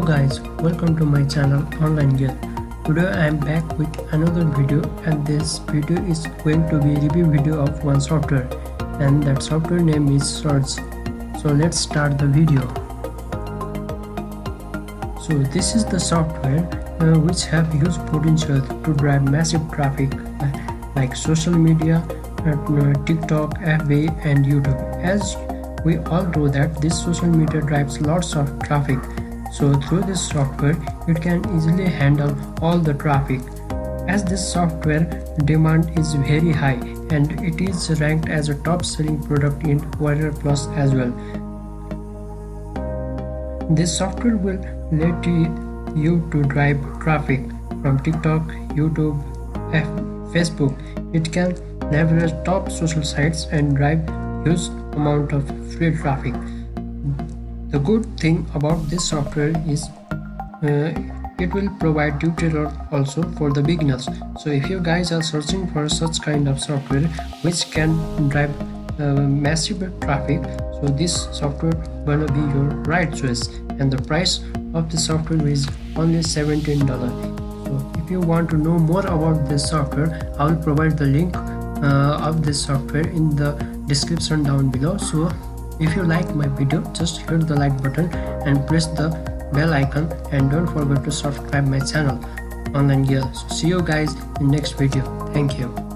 guys, welcome to my channel Online Gear. Today I am back with another video, and this video is going to be a review video of one software, and that software name is Surge. So let's start the video. So this is the software which have huge potential to drive massive traffic like social media, TikTok, FB and YouTube. As we all know that this social media drives lots of traffic. So through this software, it can easily handle all the traffic. As this software demand is very high, and it is ranked as a top selling product in Warrior Plus as well. This software will let you to drive traffic from TikTok, YouTube, Facebook. It can leverage top social sites and drive huge amount of free traffic. The good thing about this software is it will provide tutorial also for the beginners. So if you guys are searching for such kind of software which can drive massive traffic, so this software gonna be your right choice, and the price of the software is only $17. So if you want to know more about this software, I will provide the link of this software in the description down below. So if you like my video, just hit the like button and press the bell icon, and don't forget to subscribe my channel Online Gear. So see you guys in next video. Thank you.